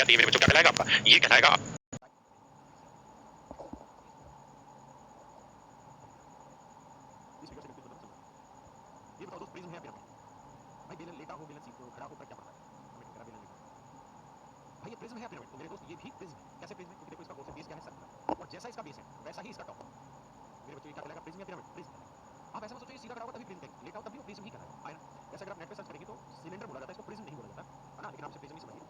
आती है मेरे बच्चों, क्या कहलाएगा आपका? ये कहलाएगा ये बताओ दोस्त, प्रिज्म है या पिरामिड? भाई बेलन लेटा हो, बेलन सीट पे हो, खड़ा होकर क्या पढ़ रहा है? हमें कह रहा बेलन लेटा भाई ये प्रिज्म है या पिरामिड? तो मेरे दोस्त ये भी प्रिज्म है। कैसे प्रिज्म है? क्योंकि देखो इसका कोर्स बेस क्या है, सर्कुलर, और जैसा इसका बेस है वैसा ही इसका टॉप है। मेरे बच्चों ये क्या कहलाएगा, प्रिज्म या पिरामिड? प्रिज्म। आप ऐसा मत सोचो ये सीधा खड़ा होगा तभी प्रिज्म कहेंगे, लेटा हो तब भी वो प्रिज्म ही कहलाएगा, आया ना? जैसे अगर आप नेट पे सर्च करेंगे तो सिलेंडर बोला जाता है, इसको प्रिज्म नहीं बोला जाता है ना, लेकिन आप इसे प्रिज्म ही समझिए।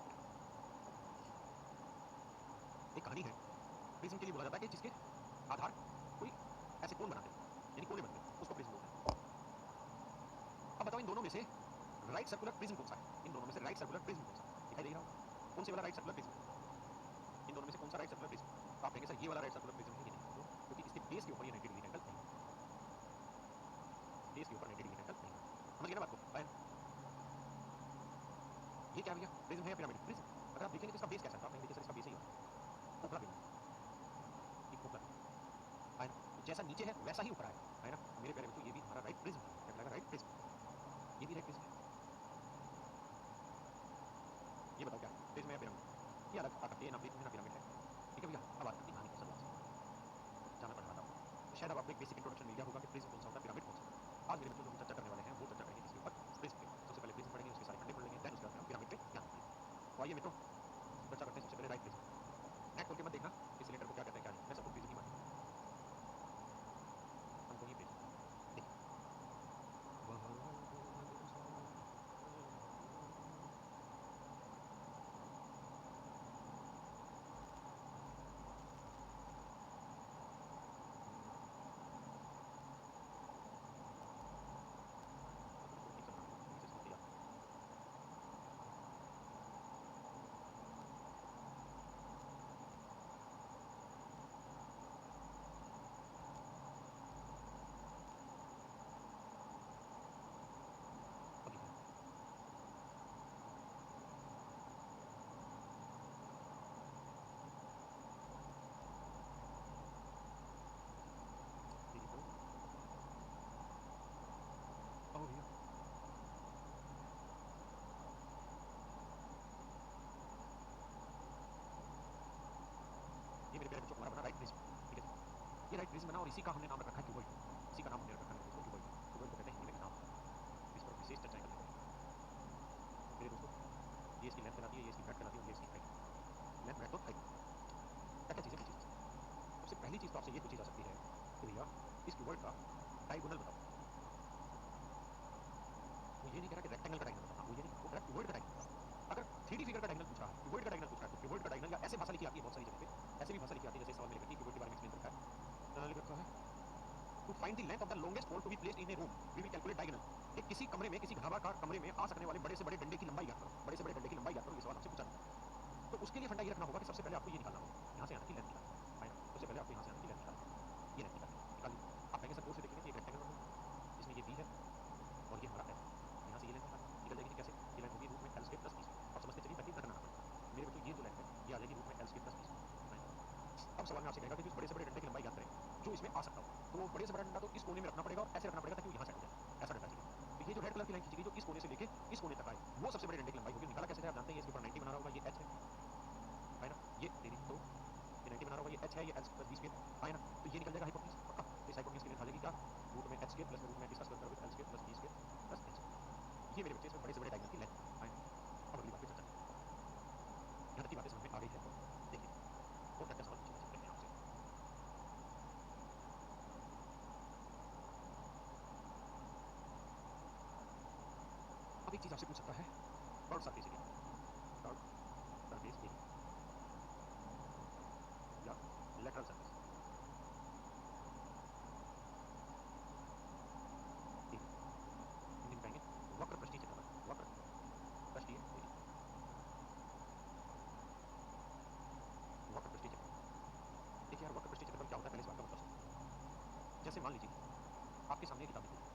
एक कहानी है, प्रिज्म के लिए बोला जाता है कि जिसके आधार कोई ऐसे कोण बनाते हैं, यानी कोने बनते हैं, उसको प्रिज्म बोलते हैं। अब बताओ इन दोनों में से राइट सर्कुलर प्रिज्म कौन सा है? इन दोनों में से राइट सर्कुलर प्रिज्म कौन सा दिखाई दे रहा होगा? कौन से वाला राइट सर्कुलर प्रिज्म? इन दोनों में से कौन सा राइट सर्कुलर प्रिज्म? तो आप कहेंगे सर ये वाला राइट सर्कुलर प्रिज्म है। ये नहीं, क्यों? क्योंकि इसके बेस के ऊपर ये 90 डिग्री एंगल नहीं है, बेस के ऊपर 90 डिग्री एंगल नहीं है। समझ गए ना बात को? फाइन। ये क्या भैया, प्रिज्म है या पिरामिड? प्रिज्म। अगर आप देखेंगे तो इसका बेस कैसा है, तो आप कहेंगे सर इसका बेस ही होता है खोखला बेलन, ये खोखला बेलन है ना? तो जैसा नीचे है वैसा ही ऊपर है ना? मेरे प्यारे बच्चों ये भी हमारा राइट प्रिज्म है। क्या कहलाएगा? Right prism. ये भी राइट प्रिज्म है। ये बताओ क्या है, प्रिज्म है या पिरामिड? ये अलग बात करती है, ना प्रिज्म है ना पिरामिड है। ठीक है भैया, अब बात करते हैं कहानी की शुरुआत से, जहाँ मैं पढ़ रहा था। तो शायद अब आपको एक बेसिक इंट्रोडक्शन मिल गया होगा कि प्रिज्म कौन सा होता है, पिरामिड कौन सा होता है। आज मेरे बच्चों जो हम चर्चा करने वाले हैं वो चर्चा करेंगे किसके ऊपर? प्रिज्म के ऊपर। सबसे पहले प्रिज्म पढ़ेंगे, उसके सारे फंडे पढ़ लेंगे, देन उसके बाद हम पिरामिड पे ध्यान देंगे। तो आइए मित्रों, चर्चा करते हैं सबसे पहले राइट प्रिज्म। नेट खोल के मत देखना कि सिलेंडर को क्या कहते हैं क्या नहीं, मैं सबको प्रिज्म ही मानूंगा। हमको ये प्रिज्म देखिए, ये मेरे प्यारे बच्चों हमारा बना राइट प्रिज्म। ठीक है, ये राइट प्रिज्म बना और इसी का हमने नाम रख रखा है क्यूबॉइड। इसी का नाम हमने रख रखा है इसको क्यूबॉइड। क्यूबॉइड को कहते हैं हिंदी में नाम, इस पर विशेष चर्चाएं करते हैं मेरे दोस्तों। ये इसकी लेंथ कहलाती है, ये इसकी ब्रेड्थ कहलाती है, और ये इसकी हाइट। लेंथ, ब्रेड्थ और हाइट क्या क्या चीज़ें पूछी जा सकती है? सबसे पहली चीज़ तो आपसे ये पूछी जा सकती है कि भैया इस क्यूबॉइड का डायगोनल बताओ। वो ये नहीं कह रहा कि रेक्टेंगल का डायगोनल बताओ, वो ये नहीं, वो कह रहा क्यूबॉइड का डायगोनल बताओ। अगर 3D फिगर का डायगोनल पूछ रहा है, क्यूबॉइड का डायगोनल पूछ रहा है, तो क्यूबॉइड का डायगोनल या ऐसे भाषा लिखी आती है बहुत सारी जगह पे, ऐसे भी भाषा लिखी आती है जैसे सवाल में लिख रखी है क्यूबॉइड के बारे में एक्सप्लेन करता है, लिख रखा है to find the length of the longest pole to be placed in a room we will calculate diagonal. एक किसी कमरे में, किसी घनाभार कमरे में आ सकने वाले बड़े से बड़े डंडे की लंबाई ज्ञात करो, बड़े से बड़े डंडे की लंबाई ज्ञात करो, ये सवाल आपसे पूछा जाता है। तो उसके लिए फंडा ये रखना होगा कि सबसे पहले आपको ये निकालना होगा, यहाँ से यहाँ तक की लेंथ निकालनी है ना? सबसे पहले आपको यहाँ से यहाँ तक की लेंथ निकालनी है, ये लेंथ निकाल ली। आप कहेंगे सर दूर से देखेंगे कि एक रेक्टेंगल बन होगा, इसमें ये बी है और ये हमारा है, यहाँ से ये लेंथ निकल जाएगी। कैसे? ये लेंथ होगी रूट में L square plus B square. आप समझते चलिए ताकि ना करना पड़े। मेरे बच्चों ये जो लेंथ है ये आ जाएगी रूट में L square plus B square. अब सवाल में आपसे कहेगा कि उस बड़े से बड़े डंडे की लंबाई ज्ञात करें जो इसमें आ सकता हो। तो बड़े से बड़ा डंडा तो इस कोने में रखना पड़ेगा और ऐसे रखना पड़ेगा ताकि वो यहाँ सेट हो जाए, ऐसा डंडा चाहिए। तो ये जो रेड कलर की लाइन खींची गई जो इस कोने से लेके इस कोने तक आए, वो सबसे बड़े डंडे की लंबाई होगी। निकाला कैसे है आप जानते हैं, ये इसके ऊपर 90 बना रहा होगा, ये एच है ना? ये तेरी तो ये 90 बना रहा होगा, ये एच है, ये एल प्लस बी स्क्वायर है ना? तो ये निकल जाएगा हाइपोटेन्यूज पक्का। तो इस हाइपोटेन्यूज की लेंथ आ जाएगी क्या? रूट में एच स्क्वायर प्लस में रूट में इसका स्क्वायर करोगे L square plus B square plus H. ये मेरे बच्चे इसमें बड़े से बड़े डायगोनल की लेंथ है ना? अब अगली बात पे चर्चा करते हैं। यहाँ तक की बातें समझ में आ गई है तो देखिए और क्या क्या सवाल पूछे जा सकते हैं आपसे। अब एक चीज आपसे पूछ सकता है, curve surface area, curve surface area या लेटरल सरफेस एरिया, हिंदी में कहेंगे वक्र पृष्ठीय क्षेत्रफल, वक्र पृष्ठीय एरिया, वक्र पृष्ठीय क्षेत्रफल। देखिए यार वक्र पृष्ठीय क्षेत्रफल क्या होता है पहले इस बात का मतलब समझो। जैसे मान लीजिए आपके सामने किताब दिख रही है,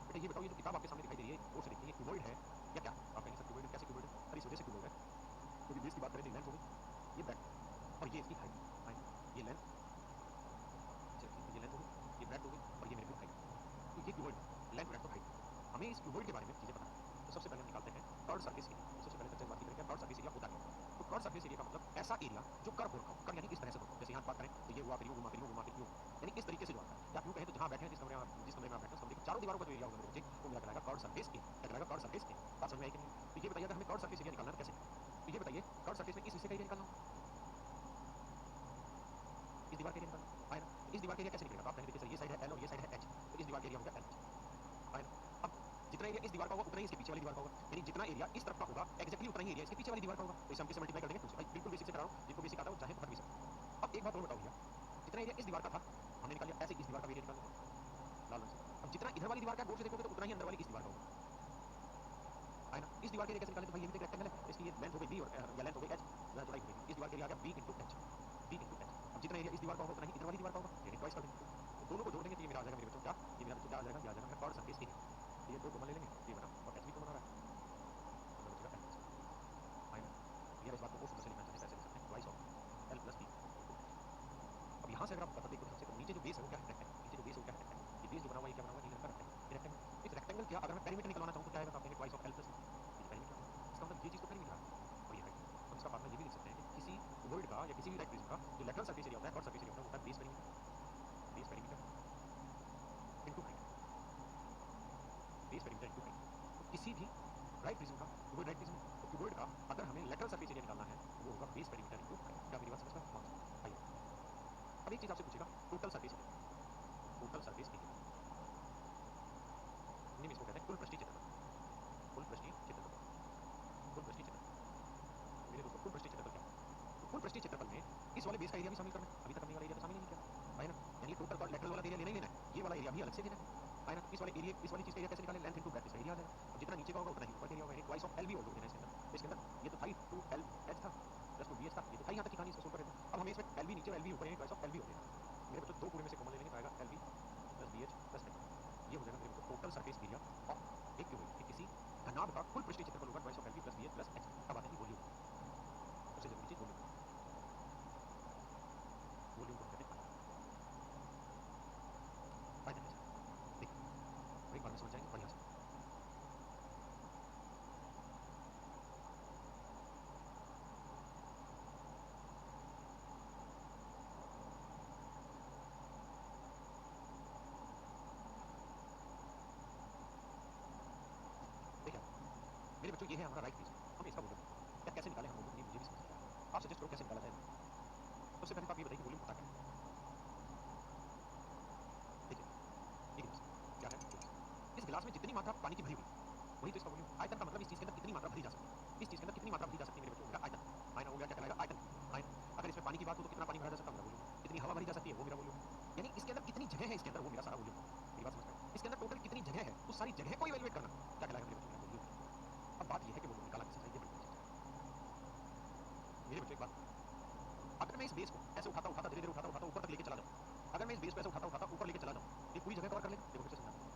बेटा ये बताओ ये जो किताब आपके सामने दिखाई दे रही है, गौर से देखिए ये क्यूबॉइड है या क्या? आप कहेंगे सर क्यूबॉइड है, कैसे क्यूबॉइड है? सर इस वजह से क्यूबॉइड है क्योंकि बेस की बात करें तो लेंथ हो गई, ये ब्रेड्थ और ये इसकी हाइट है। ये लेंथ, चलिए ये लेंथ हो गई, ये ब्रेड्थ हो गई और ये मेरे को हाइट। तो ये क्यूबॉइड है, लेंथ ब्रेड्थ और हाइट। हमें इस क्यूबॉइड के बारे में चीजें पता है, तो सबसे पहले हम निकालते हैं कर्व सरफेस एरिया। तो सबसे पहले चर्चा बात की करें क्या कर्व सरफेस एरिया होता है। तो कर्व सरफेस ऐसा एरिया जो कर्व हो रखा हो, कर्व यानी इस तरह से हो, जैसे यहाँ बात करें तो ये हुआ फिर यूँ घुमा फिर यूँ घुमा फिर यूँ, यानी इस तरीके से जो आता है, या यूँ कहें तो जहाँ बैठे हैं जिस कमरे में आप बैठे हैं उस कमरे की चारों दीवारों का जो एरिया होगा मेरे बच्चे वो मेरा कहलाएगा कर्व सरफेस एरिया, क्या कहलाएगा कर्व सरफेस एरिया। बात समझ में आई कि नहीं? तो ये बताइए अगर हमें कर्व सरफेस एरिया निकालना है तो कैसे? तो ये बताइए कर्व सरफेस में इस हिस्से का एरिया निकालना होगा, इस दीवार का एरिया निकालना आए ना, तो इस दीवार का एरिया कैसे निकलेगा? तो आप कहेंगे देखिए सर ये साइड है एल और ये साइड है एच, तो इस दीवार का एरिया होगा एल आए ना। अब जितना एरिया इस दीवार का होगा उतना ही इसके पीछे वाली दीवार का होगा, यानी जितना एरिया इस तरफ का होगा एक्जेक्टली उतना ही एरिया इसके पीछे वाली दीवार का होगा, तो इसे हम किससे मल्टीप्लाई कर देंगे? 2 से। भाई बिल्कुल बेसिक से करा रहा हूँ, जिनको बेसिक आता है वो चाहे तो कर भी सकते हैं। अब एक बात और बताओ भैया, जितना एरिया इस दीवार का था हमने निकाल लिया, ऐसे इस दीवार का भी एरिया निकाल लिया लाल रंग से। अब जितना इधर वाली दीवार का गौर से देखोगे तो उतना ही अंदर वाली इस दीवार का होगा है ना। इस दीवार के एरिया कैसे निकालें? तो भाई ये भी तो एक रेक्टेंगल है, इसकी ये लेंथ हो गई बी और या लेंथ हो गई एच, चौड़ाई हो गई, इस दीवार के एरिया आ गया B into H, B into H. अब जितना एरिया इस दीवार का होगा उतना ही इधर वाली दीवार का होगा, यानी ट्वाइस कर देंगे, तो दोनों को जोड़ देंगे तो ये मेरा आ जाएगा मेरे बच्चों क्या, ये मेरा बच्चों क्या आ जाएगा, ये आ जाएगा मेरा कर्व सरफेस एरिया। तो ये दो कॉमन ले लेंगे, ये बना और एच भी कॉमन आ रहा है, तो मेरा बचेगा एल प्लस है ना। तो ये इस बात को और सुंदर से लिखना चाहते हैं ऐसे लिख सकते हैं twice of L plus B into H. अब यहाँ से अगर आप बता देखो ध्यान से तो नीचे जो बेस है वो क्या है? रेक्टेंगल। नीचे जो बेस है वो क्या है? रेक्टेंगल। ये बेस जो बना हुआ है ये क्या बना हुआ है? नीले रंग का रेक्टेंगल, ये रेक्टेंगल। इस रेक्टेंगल क्या अगर मैं पेरीमीटर निकलवाना चाहूँ तो क्या आएगा? तो आप कहेंगे twice of L plus B, ये तो पेरीमीटर आ गया, इसका मतलब ये चीज़ तो पेरीमीटर आ गई और ये हाइट। हम इसका फार्मूला ये भी लिख सकते हैं कि किसी वर्ड का या किसी भी राइट प्रिज्म का जो लेटरल सरफेस एरिया होता है, कर्व सरफेस एरिया होता है, वो होता है base perimeter into height, base perimeter into height. तो किसी भी राइट प्रिज्म का, क्यूबॉइड राइट प्रिज्म है, तो क्यूबॉइड का अगर हमें लेटरल सरफेस एरिया निकालना है तो वो होगा बेस पेरीमीटर इनटू हाइट। क्या मेरी बात समझ में आई? अब एक चीज़ आपसे पूछेगा, total surface area, total surface area Hindi में इसको कहते हैं कुल पृष्ठीय क्षेत्रफल, कुल पृष्ठीय क्षेत्रफल, कुल पृष्ठीय क्षेत्रफल। तो मेरे दोस्तों कुल पृष्ठीय क्षेत्रफल क्या है? तो कुल पृष्ठीय क्षेत्रफल में इस वाले बेस का एरिया भी शामिल करना है, अभी तक हमने वाला एरिया तो शामिल ही नहीं किया है ना, यानी टोटल का लेटरल वाला एरिया लेना ही लेना है, ये वाला एरिया भी अलग से लेना है ना। तो इस वाले एरिया, इस वाली चीज़ का एरिया कैसे निकालें? लेंथ इनटू ब्रेड्थ, इसका एरिया आ जाएगा। अब जितना नीचे का होगा उतना ही ऊपर का एरिया होगा, यानी ट्वाइस ऑफ एल भी और जोड़ देना है इसके अंदर। तो इसके अंदर ये तो था ही 2l h था प्लस 2bh था, ये तो था यहाँ तक की कहानी, इसको सोल्व कर देते हैं। अब हमें इसमें एल भी नीचे और एल भी ऊपर, यानी ट्वाइस ऑफ एल भी हो जाएगा। मेरे बच्चों दो पूरे में से कॉमन ले लेंगे तो आएगा L B plus B H plus H, ये हो जाएगा मेरे बच्चों टोटल सरफेस एरिया ऑफ एक क्यूबॉइड के किसी घनाभ का कुल पृष्ठीय क्षेत्रफल होगा twice of L B plus B H plus H. अब आते हैं वॉल्यूम, सबसे जरूरी चीज वॉल्यूम, वॉल्यूम को कहते हैं फाइनल टेस्ट। देखिए और एक बार में समझ जाएंगे बढ़िया से। देखिए मेरे बच्चों ये है हमारा राइट प्रिज्म, हमें इसका वॉल्यूम क्या कैसे निकालें हम वॉल्यूम, ये मुझे भी समझ नहीं आ रहा है। आप सजेस्ट करो कैसे निकाला जाए। सबसे पहले तो आप ये बताइए वॉल्यूम होता क्या है? देखिए ये गिलास क्या है? गिलास। इस गिलास में जितनी मात्रा पानी की भरी हुई वही तो इसका वॉल्यूम। आयतन का मतलब इस चीज के अंदर कितनी मात्रा भरी जा सकती है, इस चीज के अंदर कितनी मात्रा भरी जा सकती है मेरे बच्चों, मेरा आयतन है ना, वो मेरा क्या कहलाएगा? आयतन है ना। अगर इसमें पानी की बात हो तो कितना पानी भरा जा सकता है? मेरा वॉल्यूम। कितनी हवा भरी जा सकती है? वो मेरा वॉल्यूम। यानी इसके अंदर कितनी जगह है, इसके अंदर वो मेरा सारा वॉल्यूम। मेरी बात समझ में? इसके अंदर टोटल कितनी जगह है, उस सारी जगह को इवैल्यूएट करना क्या कहलाएगा मेरे बच्चों? मेरा वॉल्यूम कहलाएगा। अब बात यह है कि वॉल्यूम निकाला कैसे जाए, ये बड़ी दिलचस्प है मेरे बच्चों। एक बात बताओ, अगर मैं इस बेस को ऐसे उठाता उठाता धीरे धीरे उठाता उठाता ऊपर तक लेके चला जाऊं, अगर मैं इस बेस को ऐसे उठाता उठाता ऊपर लेके चला जाऊं, ये पूरी जगह कवर कर लेगा? देखो फिर से समझाता हूं।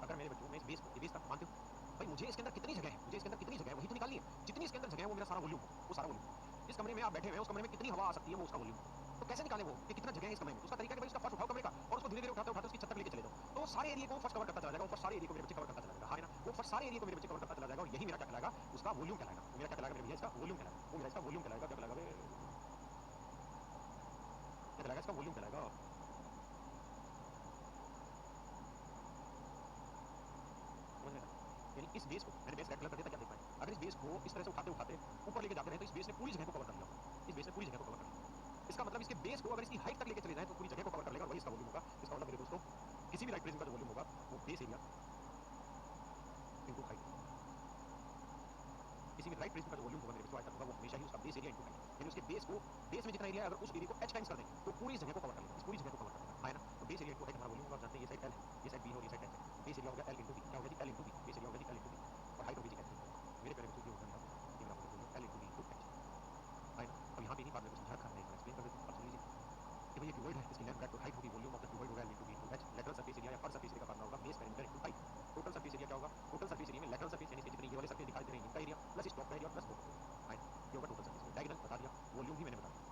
अगर मेरे बच्चों में इस बेस को, ये बेस था मानते हो भाई, मुझे इसके अंदर कितनी जगह है, मुझे इसके अंदर कितनी जगह है वही तो निकालनी है। जितनी इसके अंदर जगह है वो मेरा सारा वॉल्यूम हो, वो सारा वॉल्यूम। जिस कमरे में आप बैठे हुए हैं उस कमरे में कितनी हवा आ सकती है वो उसका वॉल्यूम। तो कैसे निकालें वो कि कितना जगह है इस कमरे में? तो उसका तरीका है कि भाई उसका फर्स्ट उठाओ कमरे का और उसको धीरे धीरे उठाते उठाते उसकी छत तक लेके चले जाओ, तो सारे एरिया को फर्स्ट कवर करता चला जाएगा, वो फर्स्ट सारे एरिया को मेरे बच्चे कवर करता चला जाएगा, हाँ ना। वो फर्स्ट सारे एरिया को मेरे बच्चे कवर करता चला जाएगा और यही मेरा क्या कहलाएगा? उसका वॉल्यूम कहलाएगा। वो मेरा क्या कहलाएगा मेरे भैया? इसका वॉल्यूम कहलाएगा। वो मेरा इसका वॉल्यूम कहलाएगा। क्या कहलाएगा? क्या कहलाएगा? इसका वॉल्यूम कहलाएगा। समझ में? यानी इस बेस को मैंने बेस रेड कलर कर दिया ताकि आप देख पाएं। अगर इस बेस को इस तरह से उठाते उठाते ऊपर लेके जाते रहे तो इस बेस ने पूरी जगह को कवर कर लिया होगा, इस बेस ने पूरी जगह को कवर कर लिया। इसका मतलब इसके बेस को अगर इसकी हाइट तक लेके चले जाएं तो पूरी जगह को कवर कर लेगा और वही इसका वॉल्यूम होगा। इसका मतलब मेरे दोस्तों किसी भी राइट प्रिज्म का जो वॉल्यूम होगा वो बेस एरिया इंटू हाइट। किसी भी राइट प्रिज्म का जो वॉल्यूम होगा मेरे बच्चों आयतन होगा वो हमेशा ही उसका बेस एरिया इंटू हाइट, यानी उसके बेस को, बेस में जितना एरिया है अगर उस एरिया को h टाइम्स कर दें तो पूरी इस जगह को कवर कर लेगा, इस पूरी जगह को कवर कर लेगा, है ना। तो बेस एरिया इंटू हाइट हमारा वॉल्यूम होगा। आप जानते हैं ये साइड l है, ये साइड b है और ये साइड h है। बेस एरिया हो गया l इंटू b, क्या हो गया जी? l into b। Base area हो गया जी l इंटू b और हाइट हो गई जी h इंटू b। मेरे प्यारे बच्चों ये होगा मेरा वॉल्यूम, ये मेरा हो गया volume l into b into h, है ना। अब यहाँ पे इन्हीं फार्मूले को समझा रखा है, मैं एक बार एक्सप्लेन कर देता हूँ, अब सुन लीजिए कि भाई ये क्यूबॉइड है, इसकी लेंथ ब्रेड्थ और हाइट होगी, वॉल्यूम ऑफ द क्यूबॉइड होगा l into b into h। Lateral surface area या पर सरफेस एरिया का फार्मूला होगा base perimeter into height. Total surface area क्या होगा? टोटल सरफेस एरिया में लेटरल सरफेस यानी इसके जितने ये वाले सरफेस दिखाई दे रहे हैं इनका एरिया प्लस इस टॉप का एरिया प्लस बॉटम का एरिया, है ना। ये होगा टोटल सरफेस एरिया। डायगोनल बता दिया, वॉल्यूम भी मैंने बता दिया।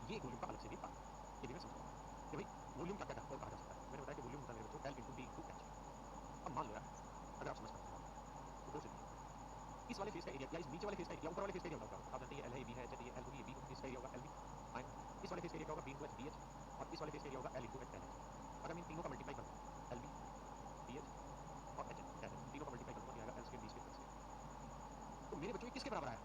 ये वॉल्यूम का अलग से भी पार्ट है, ये भी मैं समझाऊंगा कि भाई वॉल्यूम क्या क्या और कहा जा सकता है। मैंने बताया कि वॉल्यूम होता है मेरे बच्चों l into b into h। अब मान लो यार अगर आप समझ पाते हैं तो गौर से देखिए इस वाले फेस का एरिया या इस नीचे वाले फेस का एरिया ऊपर वाले फेस का एरिया बताओ क्या होगा? आप जानते हैं ये l है, ये b है, h है, ये l होगी, ये b होगी, इसका इस वाले फेस का एरिया क्या होगा, B into H D H, और इस वाले फेस का एरिया होगा L into H L H. अगर मैं इन तीनों का मल्टीप्लाई कर दूँ, एल बी डी एच और एच एल एल, तीनों का मल्टीप्लाई कर दूँगा तो आएगा L square B square plus square. तो मेरे बच्चों ये किसके बराबर आया,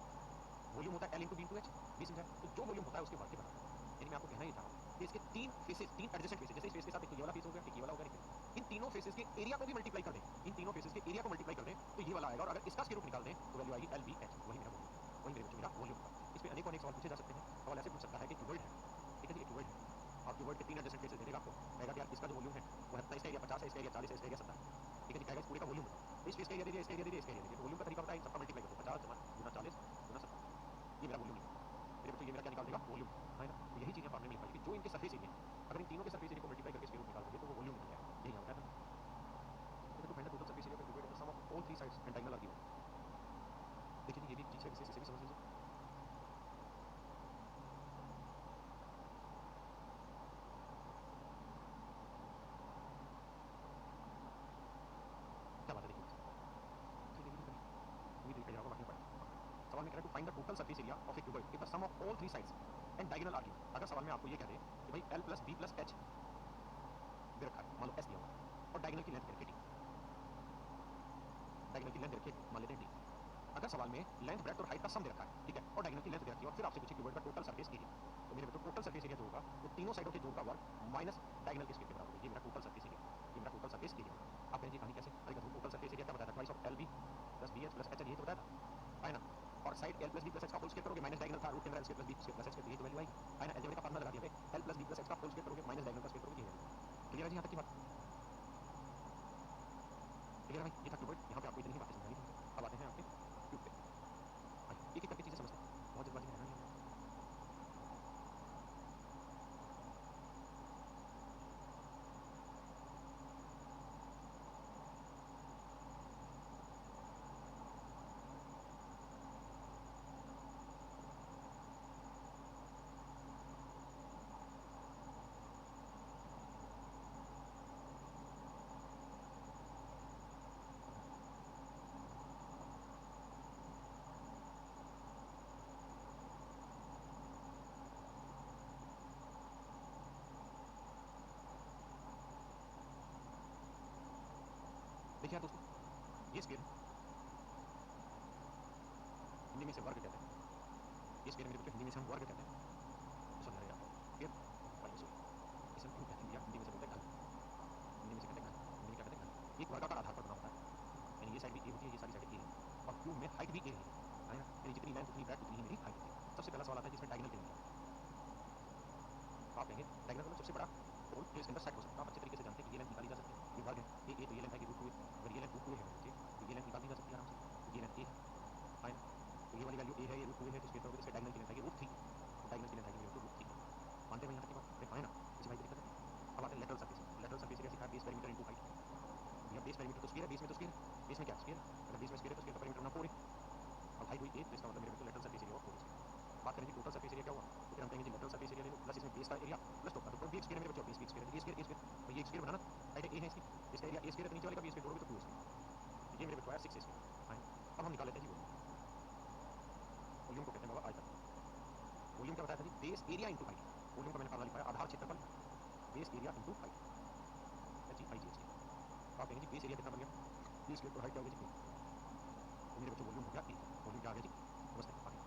वॉल्यूम होता है L into B into H, B समझा। तो जो वॉल्यूम होता है उसके वर्ग के बराबर। यानी मैं आपको कहना ये चाह रहा हूँ कि इसके तीन फेसेस, तीन एडजेसेंट फेसेस, जैसे इस फेस के साथ एक तो ये वाला फेस हो गया, एक ये वाला हो गया, इन तीनों फेसेस के एरिया को भी मल्टीप्लाई कर दें, इन तीनों फेसेस के एरिया को मल्टीप्लाई कर दें तो ये वाला आएगा, और अगर इसका स्क्वायर रूट निकाल दें तो वैल्यू आएगी एल बी एच, वही मेरा वॉल्यूम, वही मेरे बच्चों मेरा वॉल्यूम होगा। इस पे अनेक अनेक सवाल पूछे जा सकते हैं। सवाल ऐसे पूछ सकता है कि क्यूबॉइड है, ठीक है जी, क्यूबॉइड है, और क्यूबॉइड के तीन एडजेसेंट फेसेस दे देगा आपको, कहेगा कि यार इसका जो वॉल्यूम है वो है, इसका एरिया 50 है, इसका एरिया 40 है, इसका एरिया 70 है, ठीक है जी, कहेगा इस पूरे का वॉल्यूम बताओ। तो इस फेस का एरिया दे दिया, इसका एरिया दे दिया, इसका एरिया दे दिया, तो वॉल्यूम का तरीका होता है इन सबका मल्टीप्लाई कर दो, 50 गुना 40 गुना 70, ये मेरा वॉल्यूम निकला। मेरे बच्चों ये मेरा क्या निकाल देगा, वॉल्यूम, है ना। तो यही चीज़ फार्मूले में लिख पाएगी, जो इनके सरफेस एरिया है, अगर इन तीनों के सरफेस एरिया को मल्टीप्लाई करके स्क्वायर रूट निकाल दोगे तो वो वॉल्यूम निकल जाएगा, यही यहाँ बताया था। तो find the total surface area of cuboid, the sum of all three sides and diagonal are given. देखिए ये भी चीज़ है, इसे भी समझ लीजिए। क्या बात है, देखिए उम्मीद देखा जाएगा, बाकी पढ़ा। सवाल में कह रहा है to find the total surface area of a cuboid if the sum of all three sides and diagonal are given. अगर सवाल में आपको ये कह दे कि भाई L plus B plus H दे रखा है, मान लो एस दिया हुआ, और डायगोनल की लेंथ दे रखी है डी, डायगोनल की लेंथ दे रखी है, मान लेते हैं डी। अगर सवाल में लेंथ ब्रेड्थ और हाइट का सम दे रखा है, ठीक है, और डायगोनल की लेंथ दे रखी है, और फिर आपसे पूछे क्यूबॉइड का टोटल सरफेस एरिया, तो मेरे बच्चों टोटल सरफेस एरिया जो होगा वो तीनों साइडों के जोड़ का वर्ग माइनस डायगोनल के स्क्वायर के बराबर होगा। ये मेरा टोटल सरफेस एरिया, ये मेरा टोटल सरफेस एरिया होगा। आप कहेंगे कहानी कैसे, अरे देखो टोटल सरफेस एरिया क्या बताया था, twice of L B plus B H plus H L, यही तो बताया था, है ना। और side L plus B plus H का होल स्क्वायर करोगे, माइनस डायगोनल था रूट के अंदर L square plus B square plus H, तो यही तो वैल्यू आएगी, है ना। अलजेब्रा का फार्मूला लगा दिया भाई, L plus B plus H का होल स्क्वायर करोगे, माइनस डायगोनल का स्क्वायर करोगे, ये वैल्यू। क्लियर है जी यहाँ तक की बात, क्लियर है भाई। ये था क्यूबॉइड, यहाँ पे आपको इतनी ही बातें समझानी थी। अब आते हैं आपके क्यूब पे, आइए एक एक करके चीजें समझते हैं, बहुत जल्दबाजी में रहना नहीं है। देखिए यार दोस्तों, ये स्क्वायर हिंदी में से वर्ग कहते हैं, ये स्क्वायर मेरे बच्चों हिंदी में से हम वर्ग कहते हैं, तो समझ रहे आप स्क्वायर और ये स्क्वायर, इसे हम क्यूब कहते हैं, या हिंदी में से बोलते हैं घन, हिंदी में से कहते हैं घन, हिंदी में क्या कहते हैं घन। एक वर्गाकार आधार पर बना होता है, यानी ये साइड भी ए होती है, ये सारी साइड ए है, और क्यूब में हाइट भी ए है ना, यानी जितनी लेंथ उतनी ब्रेड्थ उतनी ही मेरी हाइट होती है। सबसे पहला सवाल आता है जिसमें डायगोनल की लेंथ है, तो आप कहेंगे डायगोनल मतलब सबसे बड़ा पोल जो इसके अंदर सेट हो सकता है। आप अच्छे तरीके से जानते हैं कि ये लेंथ निकाली जा सकती है, ये वर्ग है ए, तो ये लेंथ आएगी रूट 2 ए, अगर ये लेंथ रूट 2 है मेरे बच्चे तो ये लेंथ निकाल दी जा सकती है आराम से, तो ये लेंथ ए है ना। तो ये वाली वैल्यू ए है, ये रूट 2 है, तो स्क्वायर करोगे तो इससे डायगोनल की लेंथ आएगी रूट 3, तो डायगोनल की लेंथ आएगी मेरे बच्चों रूट 3। मानते हैं यहाँ तक की बात, है ना, किसी भाई को दिक्कत है। अब आते हैं lateral surface, lateral surface area सिखा बेस पेरीमीटर इनटू हाइट। तो भैया बेस पेरीमीटर तो स्क्वायर है, बेस में तो स्क्वायर है, बेस में क्या स्क्वायर है, अगर बेस में स्क्वायर है तो स्क्वायर का पेरीमीटर होना 4 है, अब हाइट हुई 8, तो इसका मतलब मेरे बच्चों लेटरल सरफेस एरिया 4 है। बात करें जी टोटल सरफेस एरिया क्या हुआ, तो फिर हम कहेंगे जी लेटरल सरफेस एरिया ले लो प्लस इसमें बेस का एरिया प्लस टॉप का, तो भी एक स्क्वायर है मेरे बच्चों, बेस भी एक स्क्वायर है, ये स्क्वायर ए स्क्वायर, तो ये स्क्वायर बनाना, हाइट ए है इसकी, इसका एरिया ए स्क्वायर है, तो नीचे वाले का भी स्क्वायर जोड़ोगे तो 2 स्क्वायर, तो ये मेरे बच्चों आया 6 स्क्वायर, फाइन। अब हम निकाल लेते हैं जी वॉल्यूम, वॉल्यूम को कहते हैं बाबा आयतन। वॉल्यूम क्या बताया था जी, base area into height, volume का मैंने फार्मूला लिखा है आधार क्षेत्रफल base area into height, H E I G H T. तो आप कहेंगे जी बेस एरिया कितना बन गया, ये स्क्वायर, और हाइट क्या हो गई जी 2, तो मेरे बच्चों वॉल्यूम हो गया 1, वॉल्यूम क्या आ गया जी, समझते हैं आगे।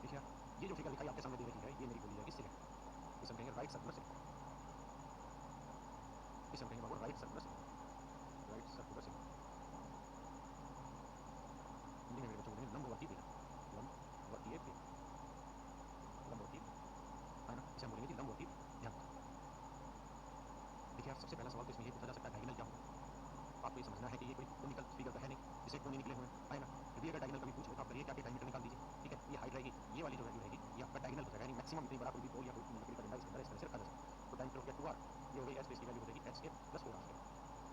देखिए ये जो फिगर दिखाई आपके सामने दे रखी है, ये मेरी बोली जाएगी सिलेंडर, इसे हम कहेंगे राइट सर्कुलर सिलेंडर, इसे हम कहेंगे बाबू right circular cylinder, right circular cylinder. Hindi में मेरे बच्चों बोलेंगे लंबवर्ती बेलन, लंबवर्तीय बेलन, लंबवर्ती, है ना, इसे हम बोलेंगे जी लंबवर्ती ध्यान। देखिए यार सबसे पहला सवाल तो इसमें ये पूछा जा सकता है डायगोनल क्या होगा, तो आपको ये समझना है कि ये कोई कोनिकल फिगर तो है नहीं जिसे कोने निकले हुए हैं, है ना। यदि अगर डायगोनल कभी पूछ ले तो आप करिए क्या कि डायमीटर निकाल दीजिए, ठीक है, ये हाइट रहेगी, ये वाली जो वैल्यू रहेगी ये आपका डायगोनल हो जाएगा, यानी मैक्सिमम इतनी बड़ा कोई भी पोल या कोई लकड़ी का डंडा इसके अंदर इस तरह से रखा जा सकता है, तो डायमीटर हो गया 2r, ये हो गई एच, तो इसकी वैल्यू हो जाएगी H square plus 4r square,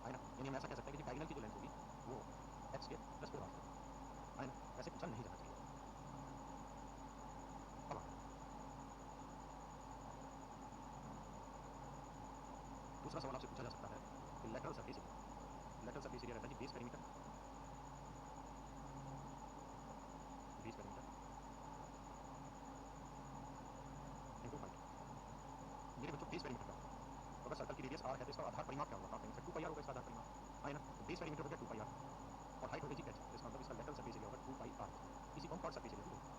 है ना, यानी हम ऐसा कह सकते हैं कि डायगोनल की जो लेंथ होगी वो h के प्लस 4 होगी, है ना, वैसे पूछा नहीं जाना चाहिए। अब दूसरा सवाल आपसे पूछा जा सकता है कि लेटरल सरफेस एरिया रहता है जी base perimeter, base perimeter into height. मेरे बच्चों बेस पेरीमीटर क्या होता है? तो अगर सर्कल की रेडियस r है तो इसका आधार परिमाप क्या होगा? आप कहेंगे 2 पाई r होगा इसका आधार परिमाप, है ना, तो बेस पेरीमीटर हो गया 2 पाई r और हाइट हो गई जी h, तो इसका मतलब इसका लेटरल सरफेस एरिया होगा 2 पाई r, इसी को हम कॉर्ड सरफेस एरिया भी बोलते हैं।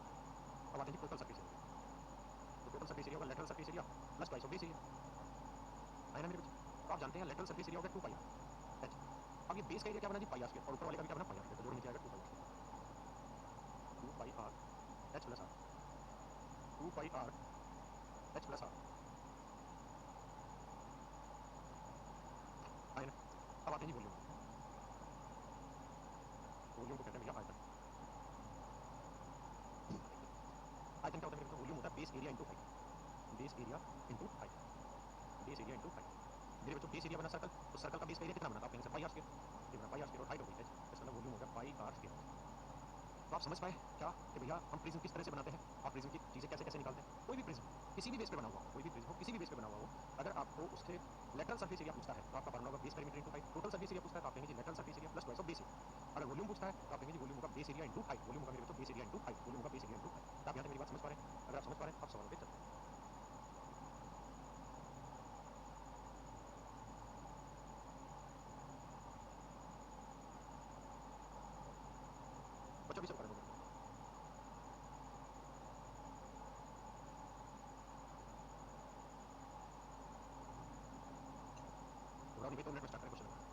अब आते हैं जी टोटल सरफेस एरिया, तो टोटल सरफेस एरिया होगा lateral surface area plus twice of base area, है ना मेरे बच्चे। तो आप जानते हैं लेटरल सरफेस एरिया होगा 2 पाई r h। अब ये बेस का एरिया क्या बना जी पाई r स्क्वायर, और ऊपर वाले का भी क्या बना पाई r स्क्वायर, तो जोड़ नीचे आएगा 2 पाई r, 2 पाई r h प्लस r, 2 पाई r h प्लस r, है ना। अब आते हैं जी वॉल्यूम, वॉल्यूम को कहते हैं भैया आयतन। आयतन क्या होता है मेरे बच्चों? वॉल्यूम होता है base area into height, base area into height, base area into height. मेरे बच्चों बेस एरिया बना सर्कल, तो सर्कल का बेस एरिया कितना बना था? आप कहेंगे पाई आर स्क्वायर, ये बना पाई आर स्क्वायर और हाइट हो गई h, इसका मतलब वॉल्यूम हो गया पाई आर स्क्वायर। तो आप समझ पाए क्या कि भैया हम प्रिज्म किस तरह से बनाते हैं और प्रिज्म की चीजें कैसे कैसे निकालते हैं? कोई भी प्रिज्म किसी भी बेस पे बना हुआ हो, कोई भी प्रिज्म हो किसी भी बेस पे बना हुआ हो, अगर आपको उसके लेटरल सरफेस एरिया पूछता है तो आपका फार्मूला होगा base perimeter into height. Total surface area पूछता है तो आप कहेंगे जी lateral surface area plus twice of base area. अगर वॉल्यूम पूछता है तो आप कहेंगे जी वॉल्यूम होगा base area into height, volume होगा मेरे बच्चों base area into height, volume होगा बेस एरिया इनटू हाइट। आप यहाँ तक मेरी बात समझ पा रहे हैं? अगर आप समझ पा रहे हैं आप सवालों पे चलते हैं। बच्चों भी सब करें थोड़ा नहीं, 2 मिनट में स्टार्ट करें क्वेश्चन नंबर।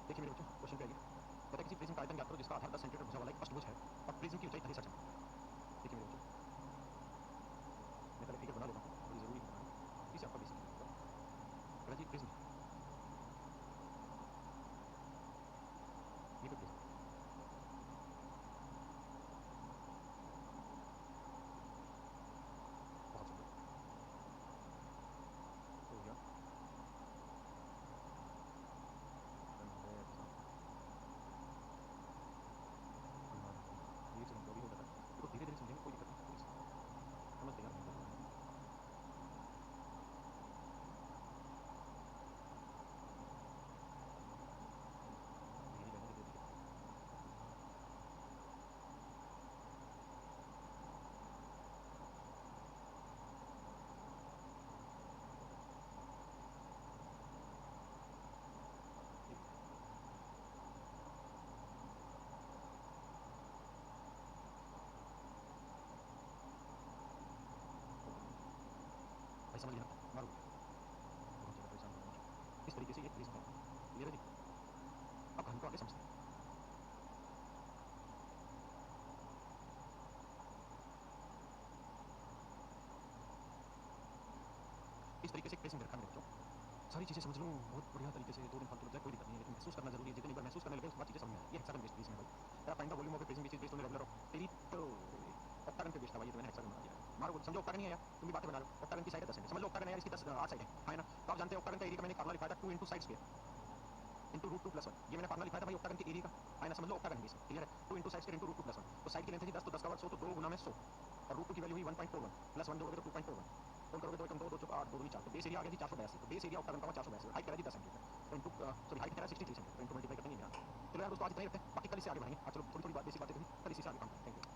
देखिए मेरे बच्चों क्वेश्चन पे आइए। कहता है किसी प्रिज्म का आयतन ज्ञात करो जिसका आधार 10 सेंटीमीटर भुजा वाला एक अष्टभुज है और प्रिज्म की ऊंचाई 38 सेंटीमीटर। देखिए मेरे बच्चों मैं पहले फिगर बना लेता हूँ, बड़ी जरूरी है बनानी, इसी आपका बेसिक होगा। कहता जी प्रिज्म है, ये कोई प्रिज्म है, बहुत सुंदर, तो हो गया ये चलो अभी हो जाता है। भाई समझ लिया, मारो बहुत ज़्यादा परेशान हो रहा हूँ। इस तरीके से ये पुलिस है, क्लियर है जी? अब हमको आगे समझते हैं। इस तरीके से एक पेसिंग रखा मेरे बच्चों, सारी चीज़ें समझ लूँ बहुत बढ़िया तरीके से, 2 दिन फालतू लग जाए कोई दिक्कत नहीं है, लेकिन महसूस करना ज़रूरी है। जितनी बार महसूस करने लगे उसके बाद चीज़ें समझ में आएगी। ये हेक्सागन बेस्ड पेसिंग है भाई। तेरा find the volume of A pacing which is based on regular तेरी तो ऑक्टागन पे बेस्ड है भाई, ये तो मैंने हेक्सागन बना दिया है। मारो समझो ऑक्टागन ही है यार, तुम भी बातें बना रहे हो। ऑक्टागन की साइड है 10 है, समझ लो ऑक्टागन है यार, इसकी 10 8 साइड है, हाँ है ना? तो आप जानते हैं ऑक्टागन का एरिया का मैंने फार्मूला लिखा था 2 into side square into root 2 plus 1। ये मैंने फार्मूला लिखा था भाई ऑक्टागन के एरिया का, है ना? समझ लो ऑक्टागन बेस, क्लियर है? 2 into side square into root 2 plus 1। तो साइड की लेंथ है जी 10, तो 10 का वर्ग 100, तो 2 गुना में 100 और रूट 2 की वैल्यू हुई 1.41 प्लस 1 जोड़ोगे तो 2.41, कौन करोगे 2 एकम 2, 2 चौक 8, 2 दूनी 4, तो बेस एरिया आ गया जी 482। तो बेस एरिया ऑक्टागन का 482, हाइट करा जी 10 सेंटीमीटर, तो इंटू सॉरी हाइट करा 63 सेंटीमीटर, तो इंटू मल्टीप्लाई करते हैं यहाँ। चलो यार दोस्तों आज इतना ही रखते हैं, बाकी कल इससे आगे बढ़ेंगे। आज चलो थोड़ी थोड़ी बात बेसिक बातें करी, कल इसी से आगे काम करेंगे। Thank you.